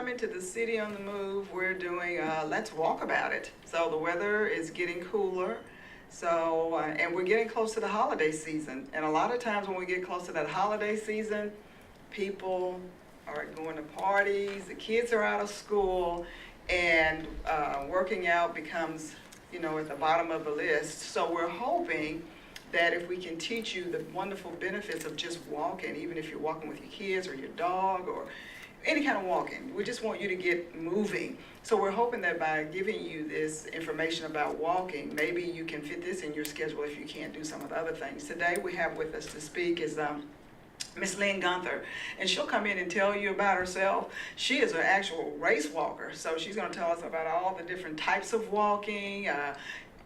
coming to the City on the Move, we're doing Let's Walk About It. So the weather is getting cooler. So, and we're getting close to the holiday season. And a lot of times when we get close to that holiday season, people are going to parties, the kids are out of school, and working out becomes, at the bottom of the list. So we're hoping that if we can teach you the wonderful benefits of just walking, even if you're walking with your kids or your dog or any kind of walking, we just want you to get moving. So we're hoping that by giving you this information about walking, maybe you can fit this in your schedule if you can't do some of the other things. Today we have with us to speak is Miss Lynn Gunther, and she'll come in and tell you about herself. She is an actual race walker, so she's going to tell us about all the different types of walking,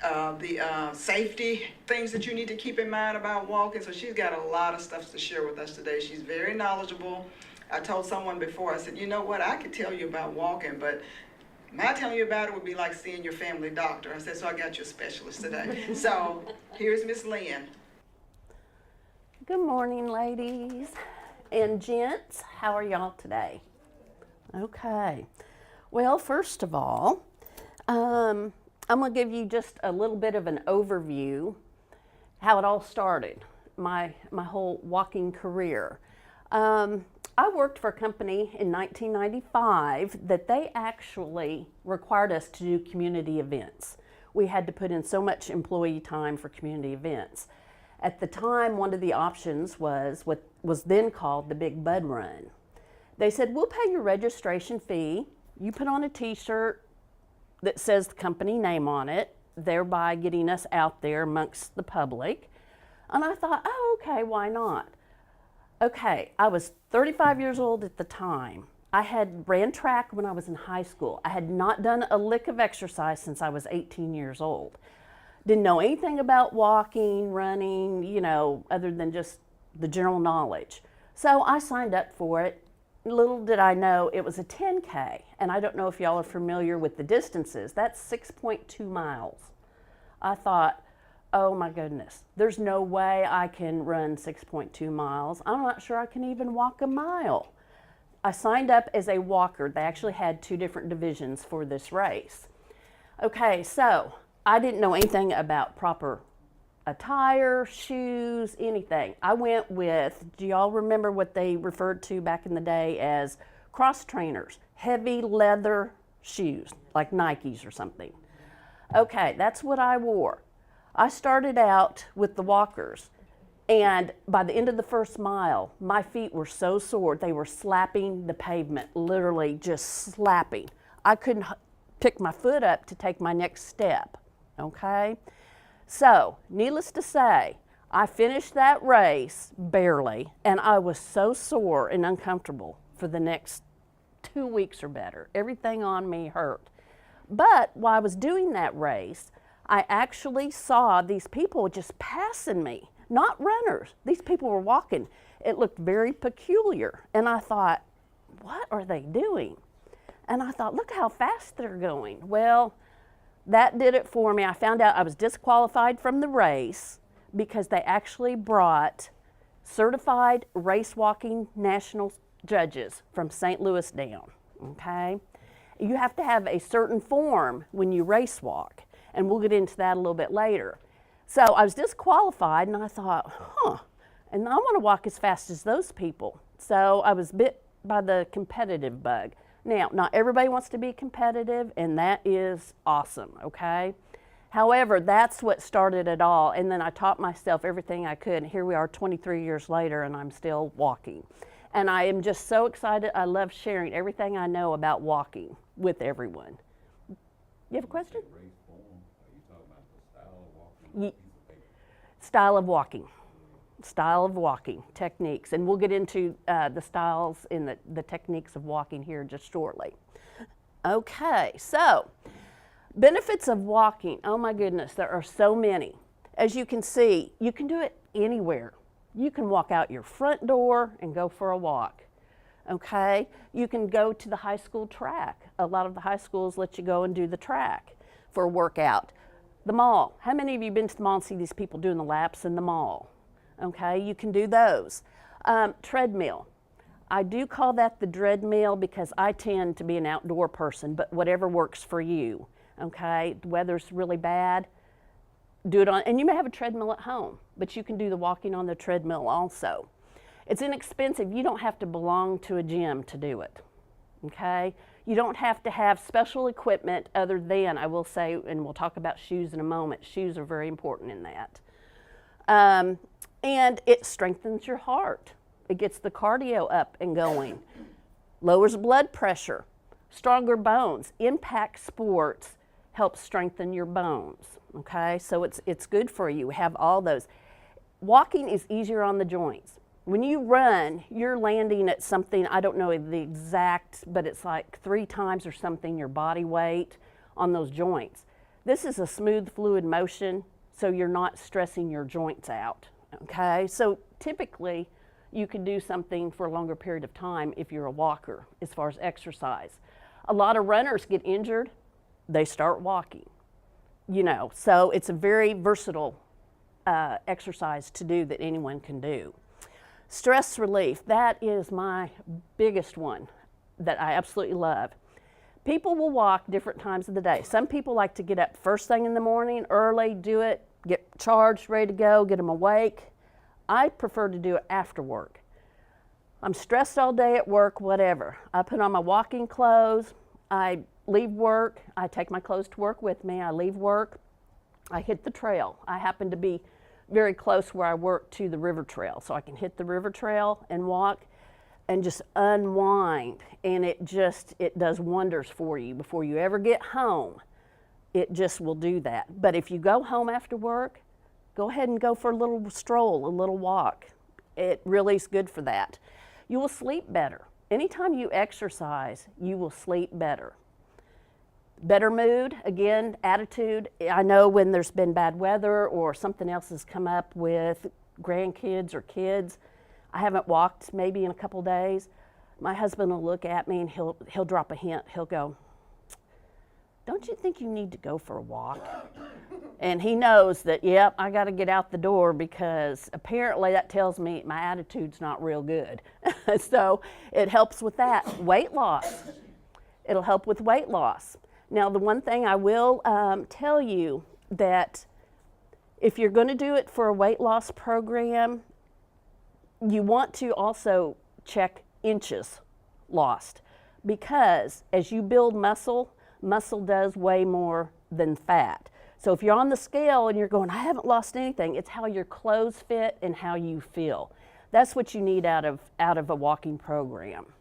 the safety things that you need to keep in mind about walking. So she's got a lot of stuff to share with us today. She's very knowledgeable. I told someone before, I said, you know what, I could tell you about walking, but my telling you about it would be like seeing your family doctor. I said, so I got you a specialist today. So here's Miss Lynn. Good morning, ladies and gents. How are y'all today? Okay. Well, first of all, I'm going to give you just a little bit of an overview how it all started, my whole walking career. I worked for a company in 1995 that they actually required us to do community events. We had to put in so much employee time for community events. At the time, one of the options was what was then called the Big Bud Run. They said, we'll pay your registration fee. You put on a t-shirt that says the company name on it, thereby getting us out there amongst the public. And I thought, oh, okay, why not? Okay, I was 35 years old at the time. I had ran track when I was in high school. I had not done a lick of exercise since I was 18 years old. Didn't know anything about walking, running, other than just the general knowledge. So I signed up for it. Little did I know it was a 10K, and I don't know if y'all are familiar with the distances. That's 6.2 miles. I thought, oh my goodness, there's no way I can run 6.2 miles. I'm not sure I can even walk a mile. I signed up as a walker. They actually had 2 different divisions for this race. Okay, so I didn't know anything about proper attire, shoes, anything. I went with, do y'all remember what they referred to back in the day as cross trainers, heavy leather shoes, like Nikes or something. Okay, that's what I wore. I started out with the walkers, and by the end of the first mile, my feet were so sore, they were slapping the pavement, literally just slapping. I couldn't pick my foot up to take my next step, okay? So, needless to say, I finished that race barely, and I was so sore and uncomfortable for the next 2 weeks or better. Everything on me hurt. But while I was doing that race, I actually saw these people just passing me, not runners. These people were walking. It looked very peculiar, and I thought, what are they doing? And I thought, look how fast they're going. Well, that did it for me. I found out I was disqualified from the race because they actually brought certified race walking national judges from St. Louis down, okay? You have to have a certain form when you race walk, and we'll get into that a little bit later. So I was disqualified, and I thought, and I want to walk as fast as those people. So I was bit by the competitive bug. Now, not everybody wants to be competitive, and that is awesome, okay? However, that's what started it all, and then I taught myself everything I could, and here we are 23 years later, and I'm still walking. And I am just so excited. I love sharing everything I know about walking with everyone. You have a question? Style of walking. Style of walking, techniques, and we'll get into the styles and the techniques of walking here just shortly. Okay, so benefits of walking. Oh my goodness, there are so many. As you can see, you can do it anywhere. You can walk out your front door and go for a walk. Okay, you can go to the high school track. A lot of the high schools let you go and do the track for a workout. The mall. How many of you been to the mall and see these people doing the laps in the mall? Okay, you can do those. Treadmill. I do call that the dread meal because I tend to be an outdoor person, but whatever works for you, okay? The weather's really bad, do it on, and you may have a treadmill at home, but you can do the walking on the treadmill also. It's inexpensive. You don't have to belong to a gym to do it, okay? You don't have to have special equipment other than, I will say, and we'll talk about shoes in a moment, shoes are very important in that. And it strengthens your heart. It gets the cardio up and going, lowers blood pressure, stronger bones. Impact sports help strengthen your bones, okay? So it's good for you. Have all those. Walking is easier on the joints. When you run, you're landing at something, I don't know the exact, but it's like 3 times or something your body weight on those joints. This is a smooth, fluid motion, so you're not stressing your joints out, okay? So typically, you can do something for a longer period of time if you're a walker as far as exercise. A lot of runners get injured, they start walking, you know, so it's a very versatile exercise to do that anyone can do. Stress relief, that is my biggest one that I absolutely love. People will walk different times of the day. Some people like to get up first thing in the morning, early, do it, get charged, ready to go, get them awake. I prefer to do it after work. I'm stressed all day at work, whatever. I put on my walking clothes, I leave work, I take my clothes to work with me, I leave work, I hit the trail. I happen to be very close where I work to the river trail, so I can hit the river trail and walk and just unwind, and it does wonders for you. Before you ever get home, it just will do that. But if you go home after work, go ahead and go for a little stroll, a little walk. It really is good for that. You will sleep better. Anytime you exercise, you will sleep better. Better mood, again, attitude. I know when there's been bad weather or something else has come up with grandkids or kids, I haven't walked maybe in a couple days. My husband will look at me and he'll drop a hint. He'll go, "Don't you think you need to go for a walk?" And he knows that, yep, I got to get out the door because apparently that tells me my attitude's not real good. So it helps with that. Weight loss. It'll help with weight loss. Now, the one thing I will tell you that if you're going to do it for a weight loss program, you want to also check inches lost, because as you build muscle, muscle does way more than fat. So if you're on the scale and you're going, "I haven't lost anything," it's how your clothes fit and how you feel. That's what you need out of a walking program.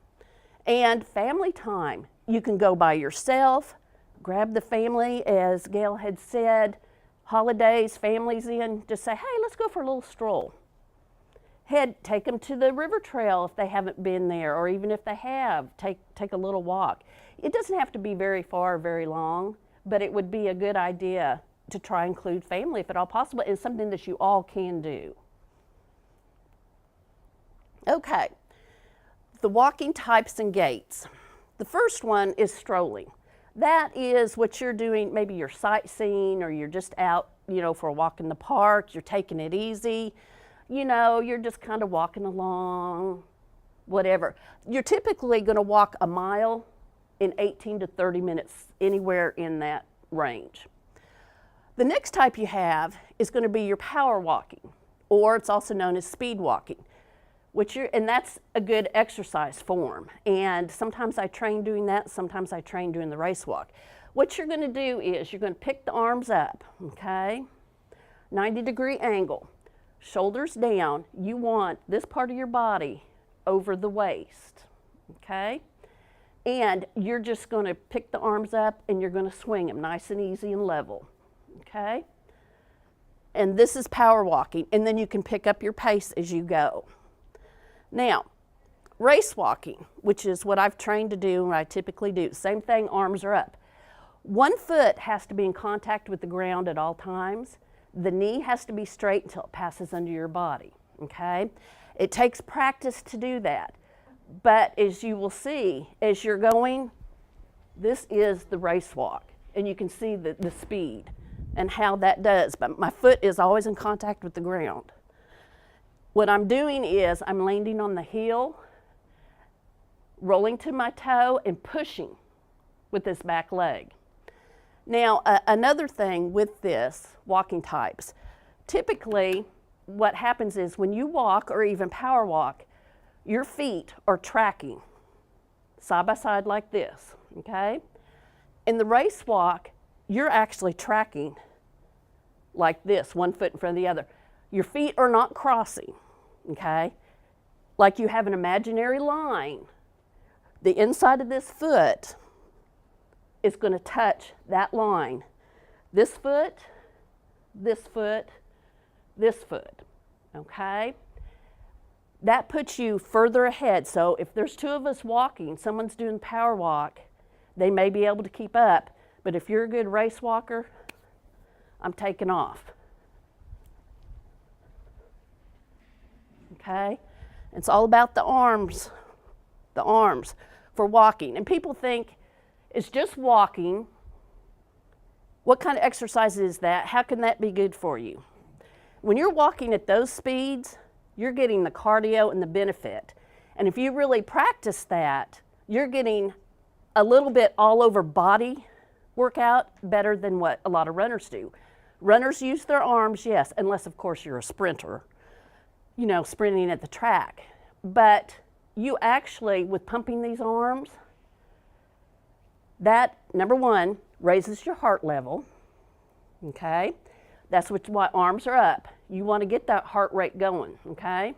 And family time. You can go by yourself, grab the family, as Gail had said, holidays, families in, just say, "Hey, let's go for a little stroll." Take them to the river trail if they haven't been there, or even if they have, take a little walk. It doesn't have to be very far, very long, but it would be a good idea to try and include family if at all possible, and something that you all can do. Okay, the walking types and gaits. The first one is strolling. That is what you're doing, maybe you're sightseeing or you're just out, you know, for a walk in the park, you're taking it easy, you know, you're just kind of walking along, whatever. You're typically going to walk a mile in 18 to 30 minutes, anywhere in that range. The next type you have is going to be your power walking, or it's also known as speed walking, and that's a good exercise form. And sometimes I train doing that, sometimes I train doing the race walk. What you're going to do is you're going to pick the arms up, okay? 90-degree angle, shoulders down. You want this part of your body over the waist, okay? And you're just going to pick the arms up and you're going to swing them nice and easy and level, okay? And this is power walking, and then you can pick up your pace as you go. Now, race walking, which is what I've trained to do and what I typically do. Same thing, arms are up. One foot has to be in contact with the ground at all times. The knee has to be straight until it passes under your body, okay? It takes practice to do that. But as you will see, as you're going, this is the race walk. And you can see the speed and how that does. But my foot is always in contact with the ground. What I'm doing is I'm landing on the heel, rolling to my toe and pushing with this back leg. Now, another thing with this walking types, typically what happens is when you walk or even power walk, your feet are tracking side by side like this, okay? In the race walk, you're actually tracking like this, one foot in front of the other. Your feet are not crossing, okay? Like you have an imaginary line. The inside of this foot is going to touch that line. This foot, this foot, this foot, okay? That puts you further ahead. So if there's two of us walking, someone's doing power walk, they may be able to keep up. But if you're a good race walker, I'm taking off. Okay? It's all about the arms for walking. And people think it's just walking. What kind of exercise is that? How can that be good for you? When you're walking at those speeds, you're getting the cardio and the benefit. And if you really practice that, you're getting a little bit all over body workout better than what a lot of runners do. Runners use their arms, yes, unless of course you're a sprinter, you know, sprinting at the track. But you actually, with pumping these arms, that, number one, raises your heart level, okay? That's why arms are up. You want to get that heart rate going, okay?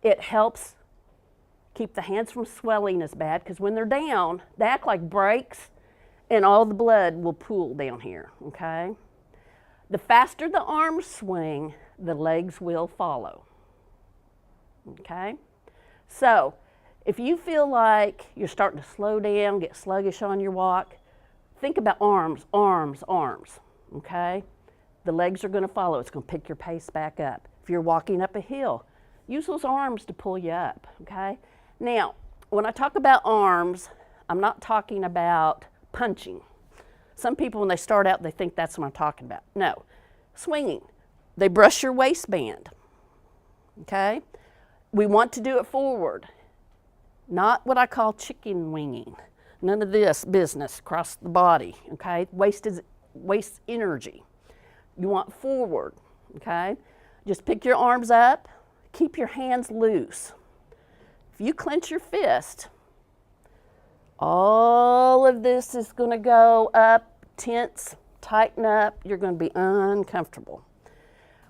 It helps keep the hands from swelling as bad, because when they're down, they act like brakes, and all the blood will pool down here, okay? The faster the arms swing, the legs will follow, okay? So, if you feel like you're starting to slow down, get sluggish on your walk, think about arms, arms, arms, okay? The legs are going to follow. It's going to pick your pace back up. If you're walking up a hill, use those arms to pull you up, okay? Now, when I talk about arms, I'm not talking about punching. Some people, when they start out, they think that's what I'm talking about. No, swinging. They brush your waistband, okay? We want to do it forward, not what I call chicken winging. None of this business across the body, okay? Waste energy. You want forward, okay? Just pick your arms up, keep your hands loose. If you clench your fist, all of this is going to go up, tense, tighten up. You're going to be uncomfortable.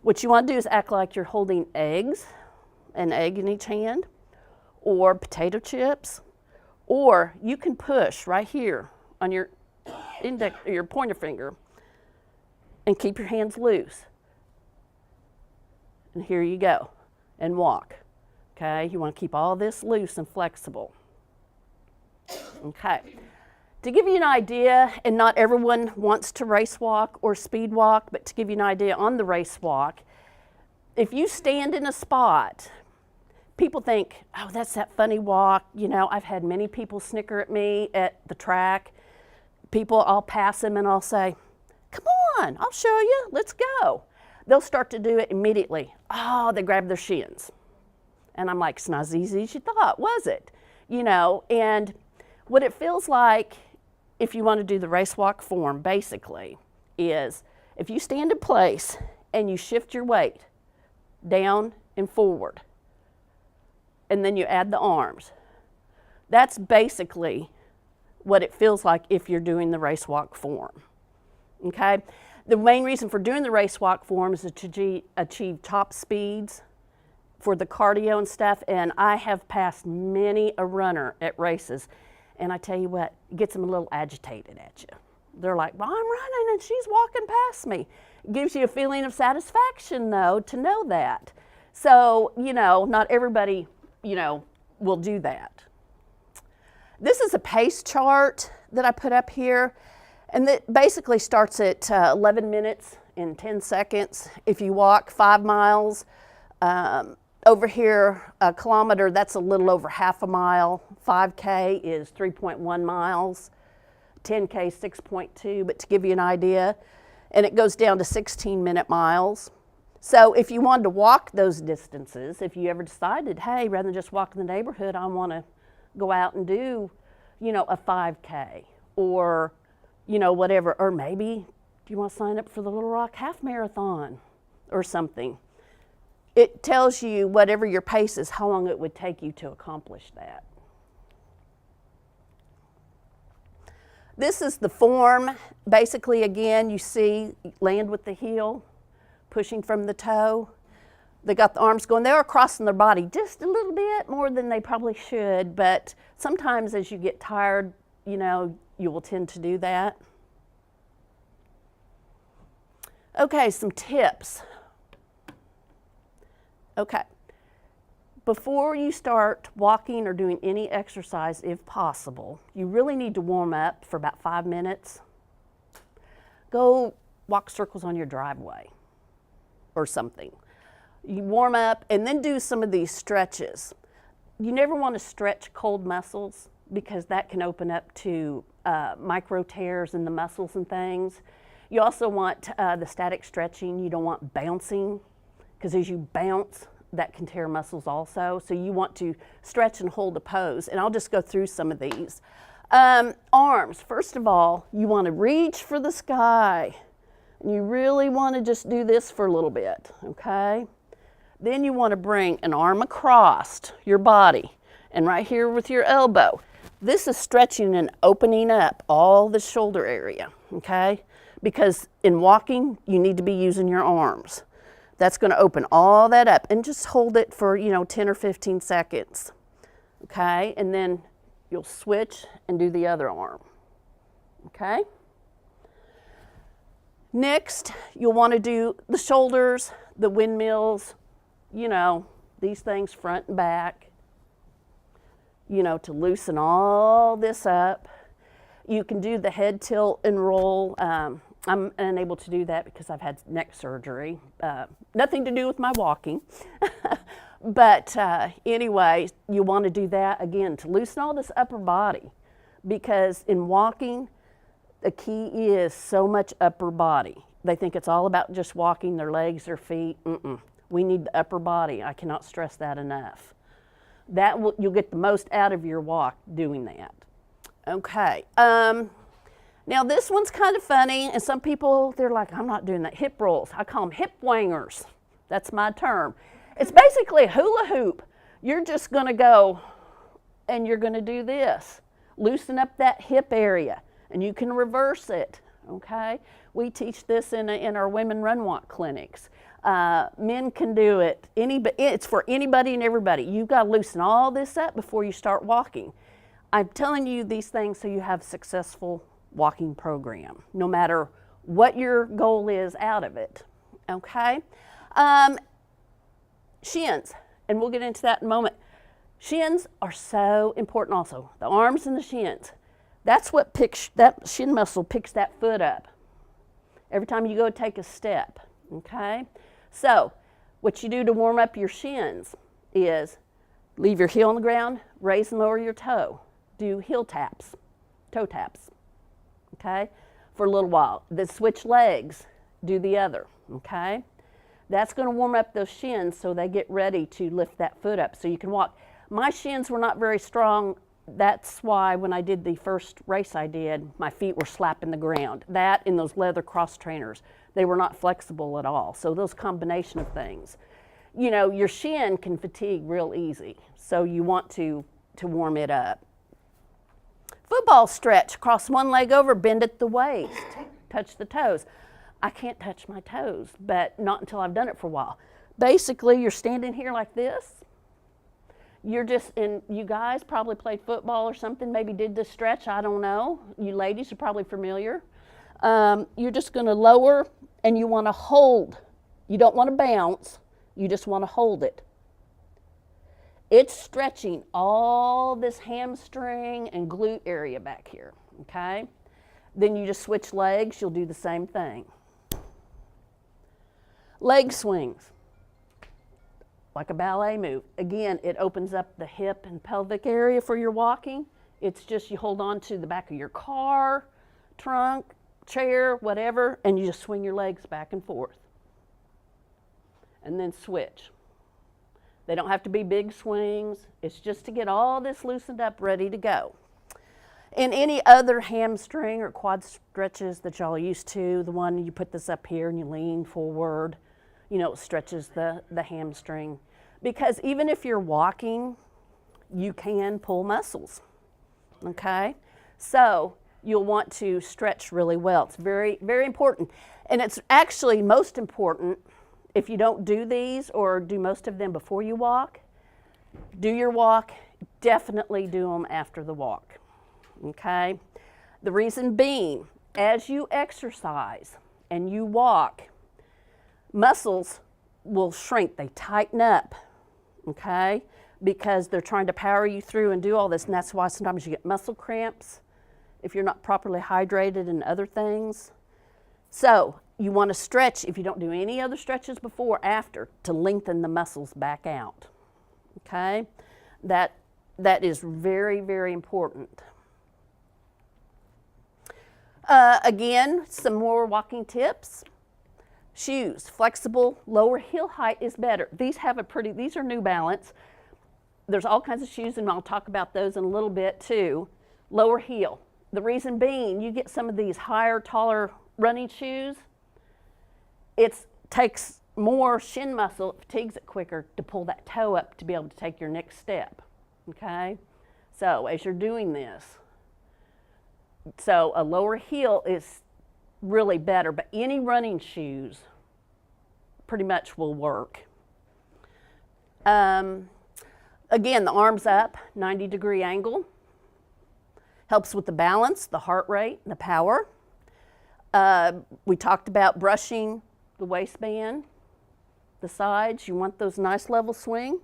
What you want to do is act like you're holding eggs, an egg in each hand, or potato chips, or you can push right here on your index, your pointer finger, and keep your hands loose. And here you go, and walk. Okay, you want to keep all this loose and flexible. Okay, to give you an idea, and not everyone wants to race walk or speed walk, but to give you an idea on the race walk, if you stand in a spot, people think, oh, that's that funny walk. You know, I've had many people snicker at me at the track. People, I'll pass them and I'll say, come on, I'll show you, let's go. They'll start to do it immediately. Oh, they grab their shins. And I'm like, it's not as easy as you thought, was it? You know, and what it feels like, if you want to do the race walk form, basically, is if you stand in place and you shift your weight down and forward, and then you add the arms, that's basically what it feels like if you're doing the race walk form, okay? The main reason for doing the race walk form is to achieve top speeds for the cardio and stuff, and I have passed many a runner at races, and I tell you what, it gets them a little agitated at you. They're like, well, I'm running and she's walking past me. It gives you a feeling of satisfaction, though, to know that. So, you know, not everybody, you know, will do that. This is a pace chart that I put up here, and that basically starts at 11 minutes and 10 seconds. If you walk 5 miles, over here, a kilometer, that's a little over half a mile. 5K is 3.1 miles. 10K, 6.2, but to give you an idea, and it goes down to 16-minute miles. So if you wanted to walk those distances, if you ever decided, hey, rather than just walk in the neighborhood, I want to go out and do, a 5K or, whatever. Or maybe do you want to sign up for the Little Rock Half Marathon or something? It tells you whatever your pace is, how long it would take you to accomplish that. This is the form. Basically, again, you see land with the heel, pushing from the toe. They got the arms going. They are crossing their body just a little bit more than they probably should, but sometimes as you get tired, you will tend to do that. Okay, some tips. Okay, before you start walking or doing any exercise, if possible, you really need to warm up for about 5 minutes. Go walk circles on your driveway or something. You warm up and then do some of these stretches. You never want to stretch cold muscles because that can open up to micro tears in the muscles and things. You also want the static stretching. You don't want bouncing, because as you bounce, that can tear muscles also. So you want to stretch and hold a pose. And I'll just go through some of these. Arms, first of all, you want to reach for the sky. You really want to just do this for a little bit, okay? Then you want to bring an arm across your body and right here with your elbow. This is stretching and opening up all the shoulder area, okay? Because in walking, you need to be using your arms. That's going to open all that up, and just hold it for, 10 or 15 seconds, okay? And then you'll switch and do the other arm, okay? Next, you'll want to do the shoulders, the windmills, these things front and back, to loosen all this up. You can do the head tilt and roll. I'm unable to do that because I've had neck surgery. Nothing to do with my walking. But anyway, you want to do that again to loosen all this upper body, because in walking, the key is so much upper body. They think it's all about just walking their legs, their feet. We need the upper body. I cannot stress that enough. You'll get the most out of your walk doing that. Okay. Now this one's kind of funny, and some people, they're like, I'm not doing that. Hip rolls. I call them hip wangers. That's my term. It's basically a hula hoop. You're just going to go and you're going to do this. Loosen up that hip area, and you can reverse it, okay? We teach this in our women run walk clinics. Men can do it. It's for anybody and everybody. You've got to loosen all this up before you start walking. I'm telling you these things so you have a successful walking program, no matter what your goal is out of it, okay? Shins, and we'll get into that in a moment. Shins are so important also. The arms and the shins. That's what that shin muscle picks that foot up every time you go take a step, okay? So what you do to warm up your shins is leave your heel on the ground, raise and lower your toe. Do heel taps, toe taps, okay, for a little while. Then switch legs, do the other, okay? That's going to warm up those shins so they get ready to lift that foot up so you can walk. My shins were not very strong. That's why when I did the first race I did, my feet were slapping the ground. That and those leather cross trainers, they were not flexible at all. So those combination of things. Your shin can fatigue real easy, so you want to warm it up. Football stretch, cross one leg over, bend at the waist, touch the toes. I can't touch my toes, but not until I've done it for a while. Basically, you're standing here like this. You guys probably played football or something, maybe did this stretch, I don't know. You ladies are probably familiar. You're just gonna lower and you wanna hold. You don't wanna bounce, you just wanna hold it. It's stretching all this hamstring and glute area back here, okay? Then you just switch legs, you'll do the same thing. Leg swings, like a ballet move. Again, it opens up the hip and pelvic area for your walking. It's just you hold on to the back of your car, trunk, chair, whatever, and you just swing your legs back and forth. And then switch. They don't have to be big swings. It's just to get all this loosened up, ready to go. And any other hamstring or quad stretches that y'all are used to, the one you put this up here and you lean forward, you know, it stretches the hamstring. Because even if you're walking, you can pull muscles, okay? So you'll want to stretch really well. It's very, very important. And it's actually most important if you don't do these or do most of them before you walk. Do your walk, definitely do them after the walk, okay? The reason being, as you exercise and you walk, muscles will shrink, they tighten up, okay? Because they're trying to power you through and do all this, and that's why sometimes you get muscle cramps if you're not properly hydrated and other things. So you want to stretch, if you don't do any other stretches before or after, to lengthen the muscles back out, okay? That is very, very important. Again, some more walking tips. Shoes, flexible, lower heel height is better. These are New Balance. There's all kinds of shoes, and I'll talk about those in a little bit too. Lower heel. The reason being, you get some of these higher, taller running shoes, it takes more shin muscle, it fatigues it quicker to pull that toe up to be able to take your next step, okay? So as you're doing this, so a lower heel is really better, but any running shoes pretty much will work. Again, the arms up, 90-degree angle. Helps with the balance, the heart rate, the power. We talked about brushing the waistband, the sides. You want those nice level swing.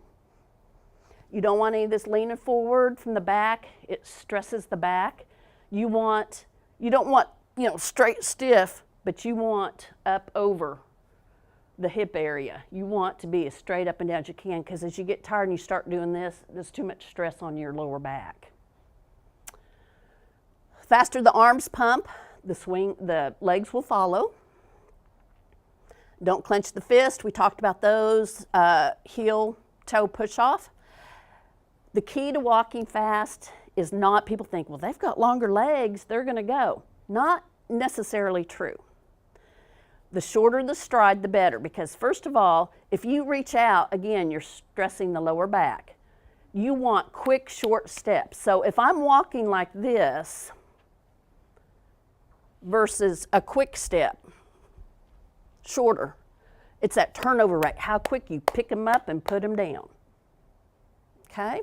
You don't want any of this leaning forward from the back. It stresses the back. You don't want, you know, straight stiff, but you want up over the hip area. You want to be as straight up and down as you can, because as you get tired and you start doing this, there's too much stress on your lower back. Faster the arms pump, the legs will follow. Don't clench the fist. We talked about those. Heel, toe push off. The key to walking fast is not, people think, well, they've got longer legs, they're going to go. Not necessarily true. The shorter the stride, the better, because first of all, if you reach out, again, you're stressing the lower back. You want quick, short steps. So if I'm walking like this versus a quick step, shorter, it's that turnover rate, how quick you pick them up and put them down, okay?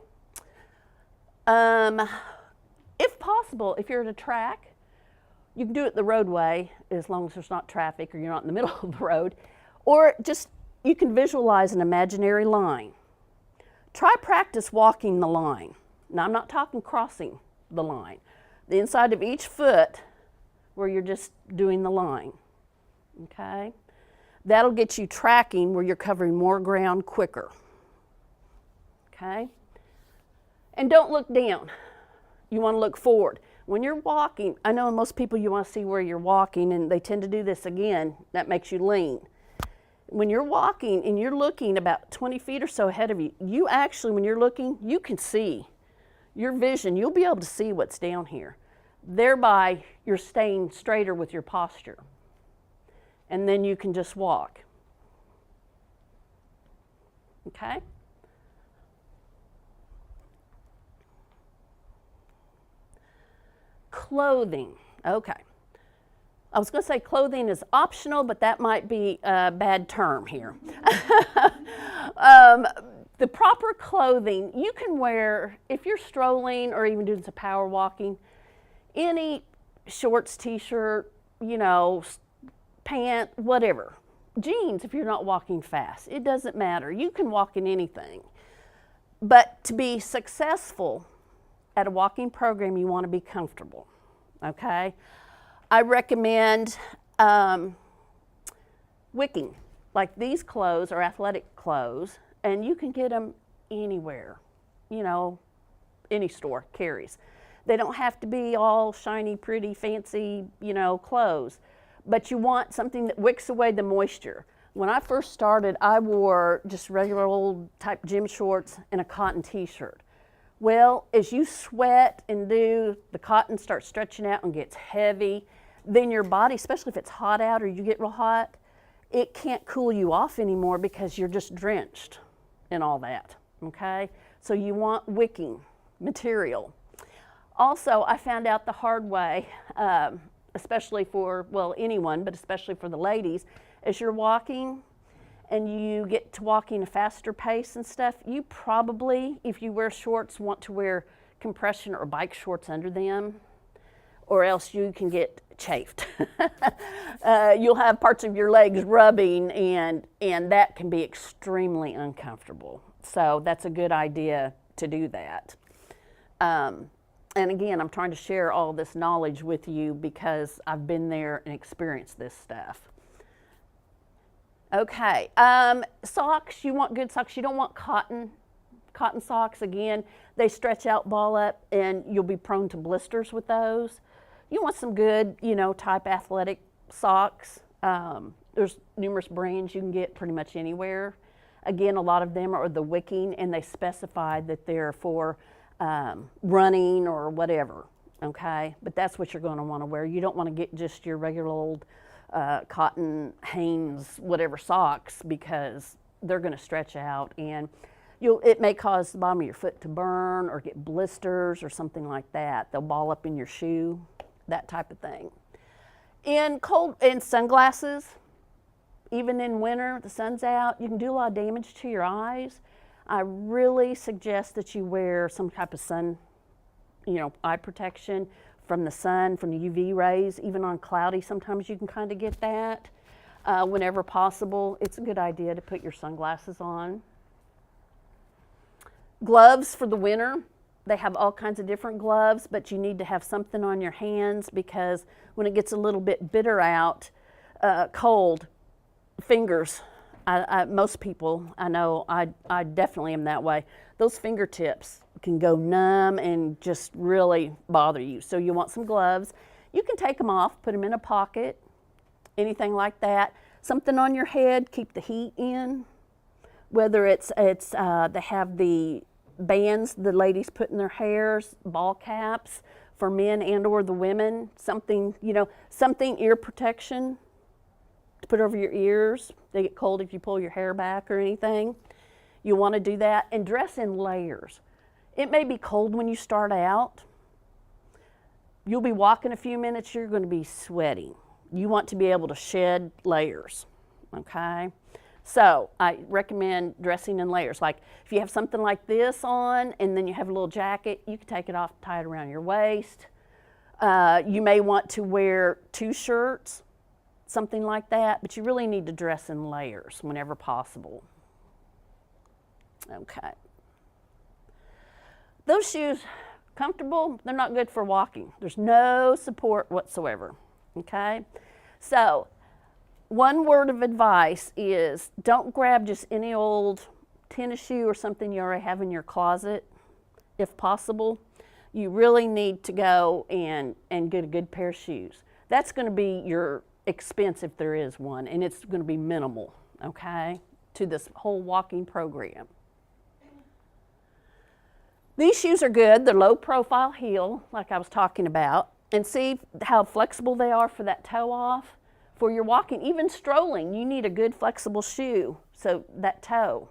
If possible, if you're at a track, you can do it the roadway as long as there's not traffic or you're not in the middle of the road, or just you can visualize an imaginary line. Try practice walking the line. Now I'm not talking crossing the line. The inside of each foot where you're just doing the line, okay? That'll get you tracking where you're covering more ground quicker, okay? And don't look down. You want to look forward. When you're walking, I know most people you want to see where you're walking, and they tend to do this again, that makes you lean. When you're walking and you're looking about 20 feet or so ahead of you, you actually, when you're looking, you can see your vision. You'll be able to see what's down here. Thereby, you're staying straighter with your posture. And then you can just walk. Okay? Clothing. Okay. I was going to say clothing is optional, but that might be a bad term here. The proper clothing you can wear if you're strolling or even doing some power walking. Any shorts, t-shirt, you know, pant, whatever. Jeans if you're not walking fast. It doesn't matter. You can walk in anything. But to be successful at a walking program, you want to be comfortable, okay? I recommend wicking. Like these clothes are athletic clothes, and you can get them anywhere, you know, any store carries. They don't have to be all shiny, pretty, fancy, you know, clothes, but you want something that wicks away the moisture. When I first started, I wore just regular old type gym shorts and a cotton t-shirt. Well, as you sweat and the cotton starts stretching out and gets heavy, then your body, especially if it's hot out or you get real hot, it can't cool you off anymore because you're just drenched in all that, okay? So you want wicking material. Also, I found out the hard way, especially for, well, anyone, but especially for the ladies, as you're walking and you get to walking a faster pace and stuff, you probably, if you wear shorts, want to wear compression or bike shorts under them, or else you can get chafed. You'll have parts of your legs rubbing, and that can be extremely uncomfortable. So that's a good idea to do that. And again, I'm trying to share all this knowledge with you because I've been there and experienced this stuff. Okay, socks, you want good socks. You don't want cotton socks. Again, they stretch out, ball up, and you'll be prone to blisters with those. You want some good, type athletic socks. There's numerous brands you can get pretty much anywhere. Again, a lot of them are the wicking, and they specify that they're for running or whatever, okay? But that's what you're going to want to wear. You don't want to get just your regular old cotton Hanes whatever socks, because they're going to stretch out, and it may cause the bottom of your foot to burn or get blisters or something like that. They'll ball up in your shoe, that type of thing. In sunglasses, even in winter, the sun's out, you can do a lot of damage to your eyes. I really suggest that you wear some type of sun, eye protection from the sun, from the UV rays. Even on cloudy, sometimes you can kind of get that. Whenever possible, it's a good idea to put your sunglasses on. Gloves for the winter. They have all kinds of different gloves, but you need to have something on your hands, because when it gets a little bit bitter out, cold, fingers, most people, I know, I definitely am that way. Those fingertips can go numb and just really bother you. So you want some gloves. You can take them off, put them in a pocket, anything like that. Something on your head, keep the heat in. Whether it's they have the bands the ladies put in their hairs, ball caps for men and or the women, something ear protection to put over your ears. They get cold if you pull your hair back or anything. You want to do that, and dress in layers. It may be cold when you start out. You'll be walking a few minutes, you're going to be sweating. You want to be able to shed layers, okay? So I recommend dressing in layers. Like if you have something like this on and then you have a little jacket, you can take it off, tie it around your waist. You may want to wear 2 shirts, something like that, but you really need to dress in layers whenever possible. Okay. Those shoes, comfortable, they're not good for walking. There's no support whatsoever, okay? So one word of advice is don't grab just any old tennis shoe or something you already have in your closet, if possible. You really need to go and get a good pair of shoes. That's going to be your expense if there is one, and it's going to be minimal, okay, to this whole walking program. These shoes are good. They're low profile heel, like I was talking about, and see how flexible they are for that toe off. For your walking, even strolling, you need a good flexible shoe, so that toe.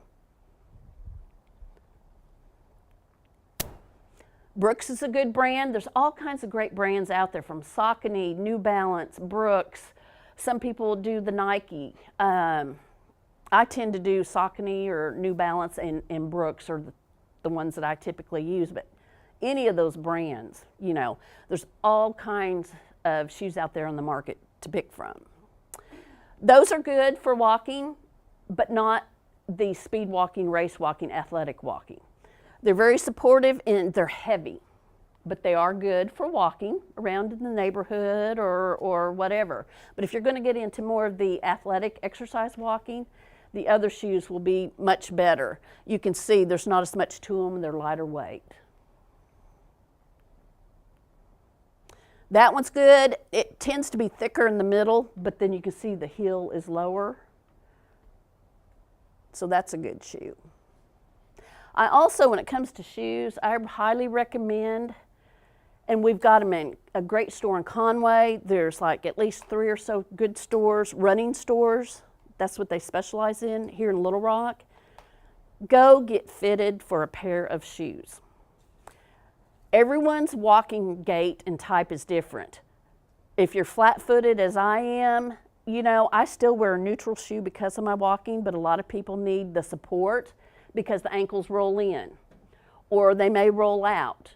Brooks is a good brand. There's all kinds of great brands out there, from Saucony, New Balance, Brooks. Some people do the Nike. I tend to do Saucony or New Balance, and Brooks are the ones that I typically use. But any of those brands, there's all kinds of shoes out there on the market to pick from. Those are good for walking, but not the speed walking, race walking, athletic walking. They're very supportive and they're heavy, but they are good for walking around in the neighborhood or whatever. But if you're going to get into more of the athletic exercise walking, the other shoes will be much better. You can see there's not as much to them, and they're lighter weight. That one's good. It tends to be thicker in the middle, but then you can see the heel is lower. So that's a good shoe. I also, when it comes to shoes, I highly recommend, and we've got them in a great store in Conway. There's like at least 3 or so good stores, running stores. That's what they specialize in here in Little Rock. Go get fitted for a pair of shoes. Everyone's walking gait and type is different. If you're flat-footed as I am, you know, I still wear a neutral shoe because of my walking, but a lot of people need the support because the ankles roll in or they may roll out.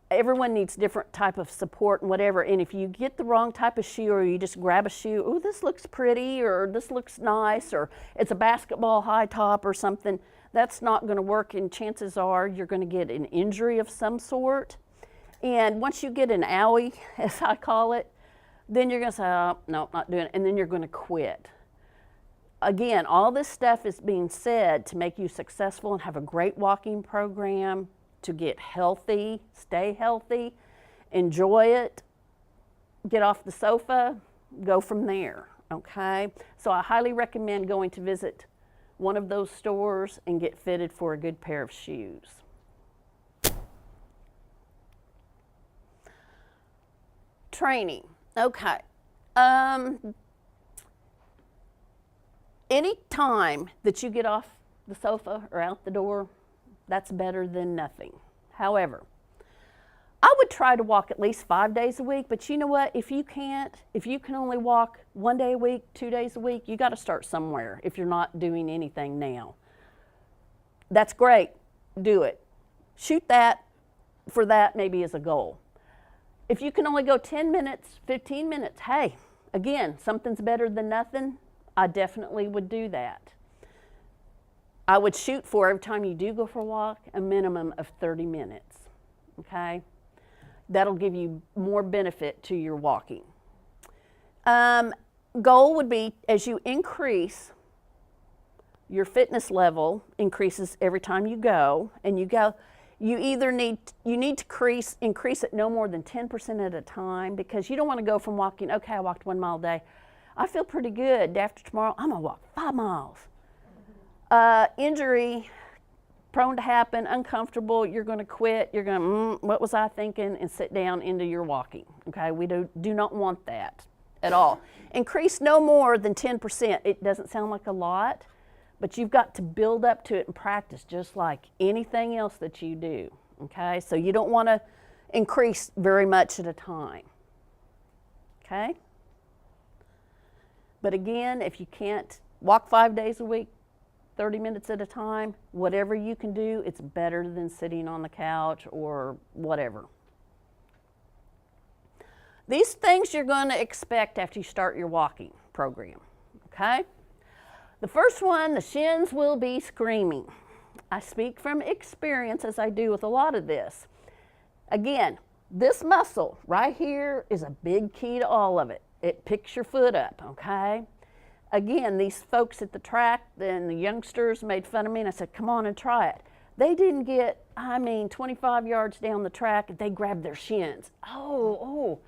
Everyone needs different type of support and whatever, and if you get the wrong type of shoe or you just grab a shoe, oh, this looks pretty or this looks nice or it's a basketball high top or something, that's not going to work, and chances are you're going to get an injury of some sort. And once you get an owie, as I call it, then you're going to say, oh, no, not doing it, and then you're going to quit. Again, all this stuff is being said to make you successful and have a great walking program, to get healthy, stay healthy, enjoy it, get off the sofa, go from there, okay? So I highly recommend going to visit one of those stores and get fitted for a good pair of shoes. Training, okay. Any time that you get off the sofa or out the door, that's better than nothing. However, I would try to walk at least 5 days a week, but you know what? If you can only walk 1 day a week, 2 days a week, you got to start somewhere if you're not doing anything now. That's great. Do it. Shoot that for that maybe as a goal. If you can only go 10 minutes, 15 minutes, hey, again, something's better than nothing. I definitely would do that. I would shoot for, every time you do go for a walk, a minimum of 30 minutes, okay? That'll give you more benefit to your walking. Goal would be, as you increase, your fitness level increases every time you go, and you need to increase it no more than 10% at a time, because you don't want to go from walking, okay, I walked 1 mile a day. I feel pretty good. After tomorrow, I'm gonna walk 5 miles. Injury, prone to happen, uncomfortable, you're going to quit, you're going to, what was I thinking, and sit down into your walking, okay? We do not want that at all. Increase no more than 10%. It doesn't sound like a lot, but you've got to build up to it and practice just like anything else that you do, okay? So you don't want to increase very much at a time, okay? But again, if you can't walk 5 days a week, 30 minutes at a time, whatever you can do, it's better than sitting on the couch or whatever. These things you're going to expect after you start your walking program, okay? The first one, the shins will be screaming. I speak from experience, as I do with a lot of this. Again, this muscle right here is a big key to all of it. It picks your foot up, okay? Again, these folks at the track and the youngsters made fun of me, and I said, come on and try it. They didn't get, 25 yards down the track, and they grabbed their shins. Oh.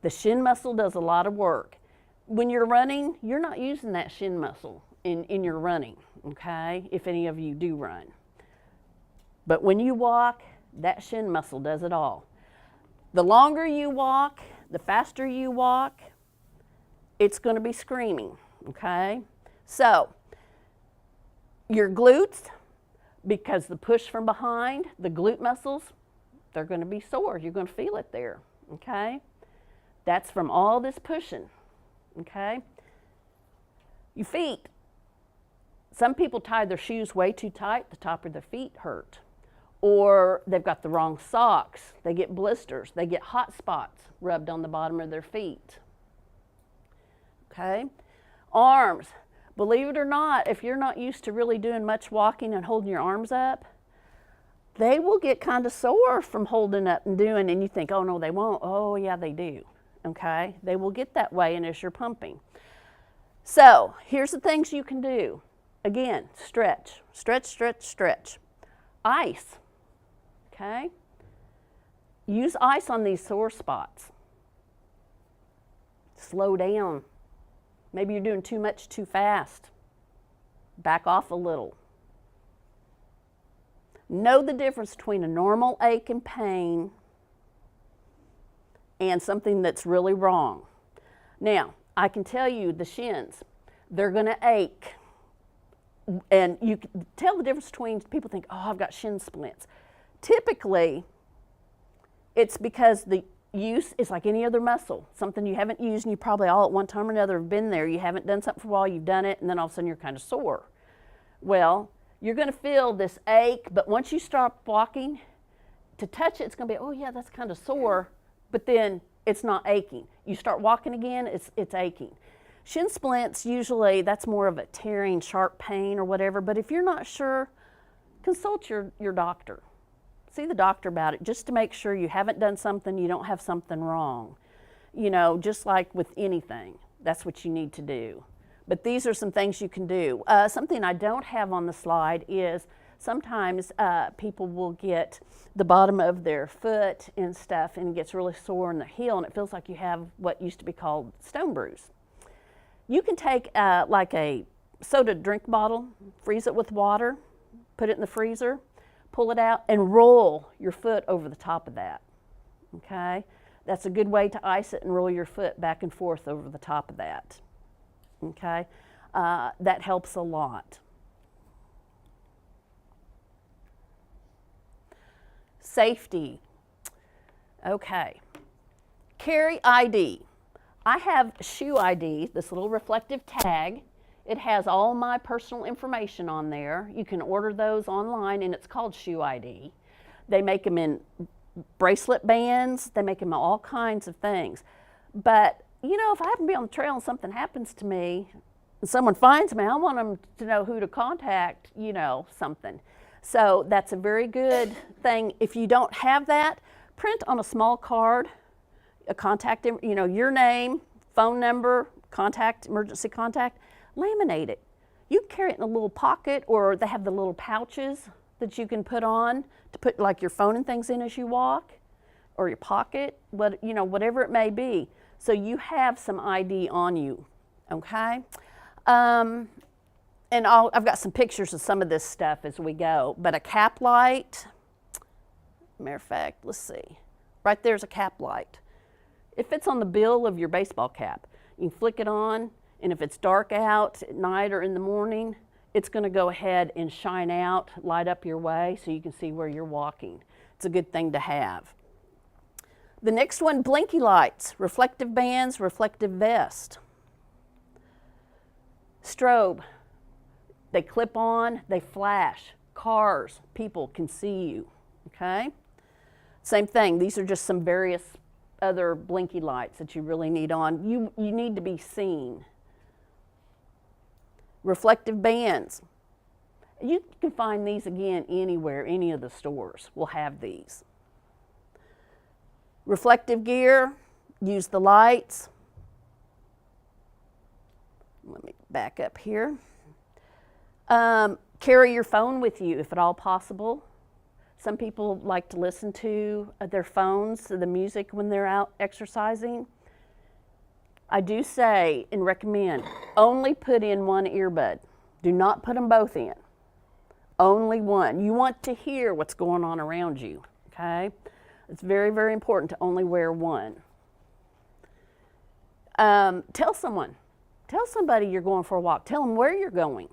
The shin muscle does a lot of work. When you're running, you're not using that shin muscle in your running, okay, if any of you do run. But when you walk, that shin muscle does it all. The longer you walk, the faster you walk, it's going to be screaming, okay? So, your glutes, because the push from behind, the glute muscles, they're going to be sore. You're going to feel it there, okay? That's from all this pushing, okay? Your feet. Some people tie their shoes way too tight, the top of their feet hurt. Or they've got the wrong socks. They get blisters. They get hot spots rubbed on the bottom of their feet. Okay? Arms. Believe it or not, if you're not used to really doing much walking and holding your arms up, they will get kind of sore from holding up and doing, and you think, oh no, they won't. Oh yeah, they do. Okay? They will get that way, and as you're pumping. So, here's the things you can do. Again, stretch, stretch, stretch, stretch. Ice. Okay? Use ice on these sore spots. Slow down. Maybe you're doing too much too fast. Back off a little. Know the difference between a normal ache and pain and something that's really wrong. Now, I can tell you the shins, they're going to ache. And you can tell the difference between, people think, oh, I've got shin splints. Typically, it's because the use is like any other muscle, something you haven't used and you probably all at one time or another have been there. You haven't done something for a while, you've done it, and then all of a sudden you're kind of sore. Well, you're going to feel this ache, but once you start walking, to touch it, it's going to be, oh yeah, that's kind of sore, but then it's not aching. You start walking again, it's aching. Shin splints, usually that's more of a tearing, sharp pain or whatever, but if you're not sure, consult your doctor. See the doctor about it just to make sure you haven't done something, you don't have something wrong. You know, just like with anything, that's what you need to do. But these are some things you can do. Something I don't have on the slide is sometimes people will get the bottom of their foot and stuff and it gets really sore in the heel and it feels like you have what used to be called stone bruise. You can take like a soda drink bottle, freeze it with water, put it in the freezer, pull it out and roll your foot over the top of that, okay? That's a good way to ice it and roll your foot back and forth over the top of that. Okay, that helps a lot. Safety. Okay, carry ID. I have shoe ID, this little reflective tag. It has all my personal information on there. You can order those online and it's called shoe ID. They make them in bracelet bands, they make them in all kinds of things. But you know, if I happen to be on the trail and something happens to me and someone finds me, I want them to know who to contact, you know, something. So that's a very good thing. If you don't have that, print on a small card, a contact, you know, your name, phone number, contact, emergency contact, laminate it. You can carry it in a little pocket or they have the little pouches that you can put on to put like your phone and things in as you walk or your pocket, what, you know, whatever it may be. So you have some ID on you, okay? And I've got some pictures of some of this stuff as we go, but a cap light, matter of fact, let's see. Right there's a cap light. It fits on the bill of your baseball cap. You can flick it on, and if it's dark out at night or in the morning, it's gonna go ahead and shine out, light up your way so you can see where you're walking. It's a good thing to have. The next one, blinky lights, reflective bands, reflective vest. Strobe, they clip on, they flash. Cars, people can see you, okay? Same thing, these are just some various other blinky lights that you really need on. You need to be seen. Reflective bands. You can find these again anywhere, any of the stores will have these. Reflective gear, use the lights. Let me back up here. Carry your phone with you if at all possible. Some people like to listen to their phones, the music when they're out exercising. I do say and recommend, only put in one earbud. Do not put them both in. Only one. You want to hear what's going on around you, okay? It's very, very important to only wear one. Tell somebody you're going for a walk. Tell them where you're going.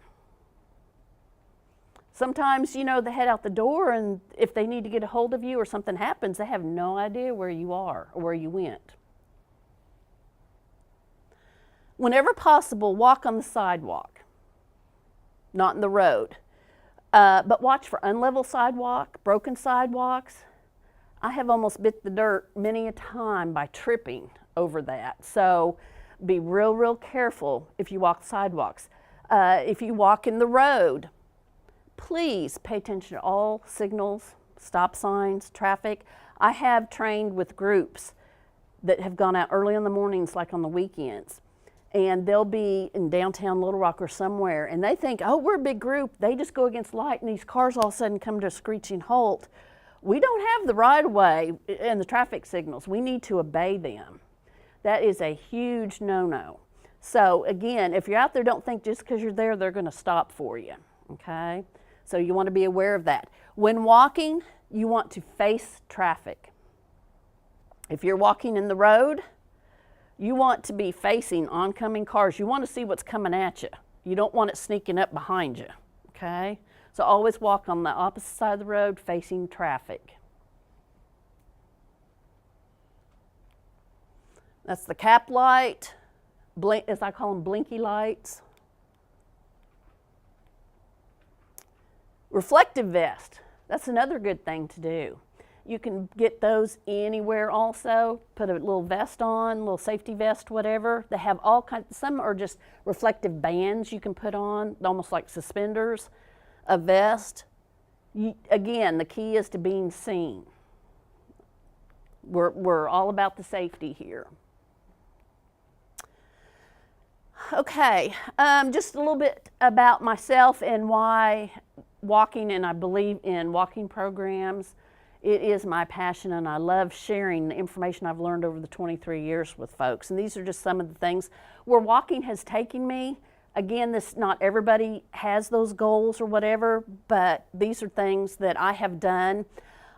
Sometimes, you know, they head out the door and if they need to get a hold of you or something happens, they have no idea where you are or where you went. Whenever possible, walk on the sidewalk, not in the road. But watch for unlevel sidewalk, broken sidewalks. I have almost bit the dirt many a time by tripping over that. So be real, real careful if you walk sidewalks. If you walk in the road, please pay attention to all signals, stop signs, traffic. I have trained with groups that have gone out early in the mornings, like on the weekends, and they'll be in downtown Little Rock or somewhere, and they think, oh, we're a big group. They just go against light, and these cars all of a sudden come to a screeching halt. We don't have the right-of-way and the traffic signals. We need to obey them. That is a huge no-no. So again, if you're out there, don't think just because you're there, they're going to stop for you, okay? So you want to be aware of that. When walking, you want to face traffic. If you're walking in the road, you want to be facing oncoming cars. You want to see what's coming at you. You don't want it sneaking up behind you, okay? So always walk on the opposite side of the road facing traffic. That's the cap light, as I call them, blinky lights. Reflective vest, that's another good thing to do. You can get those anywhere also. Put a little vest on, a little safety vest, whatever. They have all kinds, some are just reflective bands you can put on, almost like suspenders, a vest. Again, the key is to being seen. We're all about the safety here. Okay, just a little bit about myself and why walking, and I believe in walking programs. It is my passion, and I love sharing the information I've learned over the 23 years with folks. And these are just some of the things where walking has taken me. Again, not everybody has those goals or whatever, but these are things that I have done.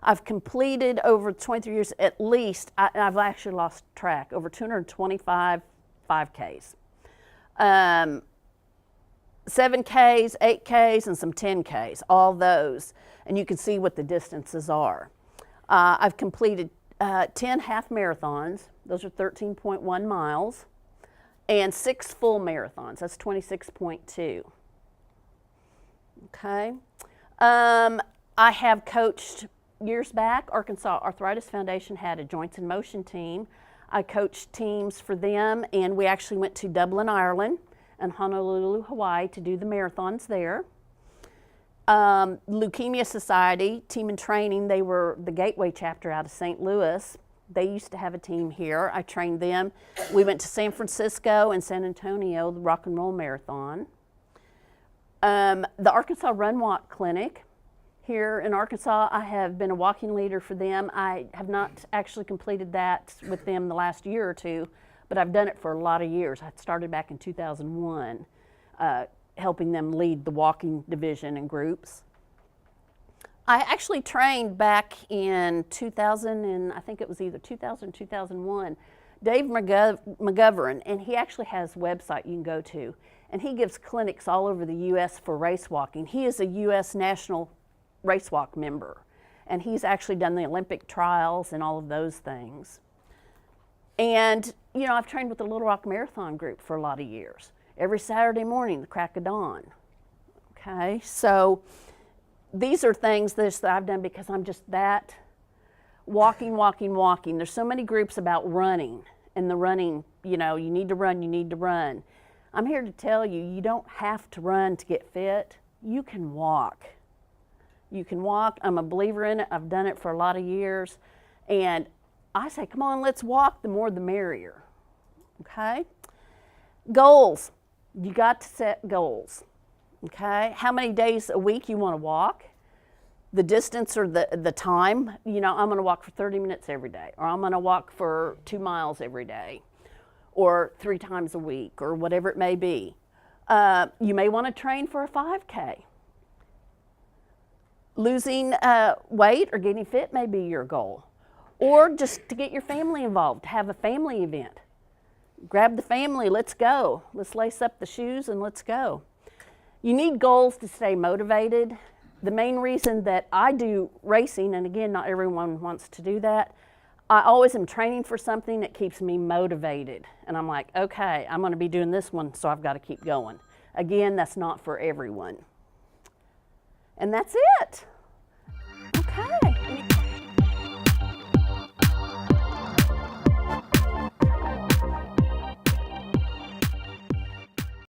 I've completed over 23 years at least, I've actually lost track, over 225 5Ks. 7Ks, 8Ks, and some 10Ks, all those. And you can see what the distances are. I've completed 10 half marathons. Those are 13.1 miles. And 6 full marathons. That's 26.2. Okay. I have coached years back. Arkansas Arthritis Foundation had a Joints in Motion team. I coached teams for them, and we actually went to Dublin, Ireland, and Honolulu, Hawaii to do the marathons there. Leukemia Society, team in training, they were the Gateway chapter out of St. Louis. They used to have a team here. I trained them. We went to San Francisco and San Antonio, the Rock and Roll Marathon. The Arkansas Run Walk Clinic here in Arkansas, I have been a walking leader for them. I have not actually completed that with them the last year or two, but I've done it for a lot of years. I started back in 2001, helping them lead the walking division and groups. I actually trained back in 2000, and I think it was either 2000 or 2001, Dave McGovern, and he actually has a website you can go to, and he gives clinics all over the U.S. for race walking. He is a U.S. National Race Walk member, and he's actually done the Olympic trials and all of those things. And, you know, I've trained with the Little Rock Marathon group for a lot of years. Every Saturday morning, the crack of dawn. Okay, so these are things that I've done because I'm just that walking. There's so many groups about running, and the running, you know, you need to run. I'm here to tell you, you don't have to run to get fit. You can walk. You can walk. I'm a believer in it. I've done it for a lot of years. And I say, come on, let's walk. The more the merrier. Okay? Goals. You got to set goals. Okay? How many days a week you want to walk? The distance or the time. You know, I'm going to walk for 30 minutes every day, or I'm going to walk for 2 miles every day, or 3 times a week, or whatever it may be. You may want to train for a 5K. Losing weight or getting fit may be your goal. Or just to get your family involved, to have a family event. Grab the family, let's go. Let's lace up the shoes and let's go. You need goals to stay motivated. The main reason that I do racing, and again, not everyone wants to do that, I always am training for something that keeps me motivated. And I'm like, okay, I'm going to be doing this one, so I've got to keep going. Again, that's not for everyone. And that's it. Okay.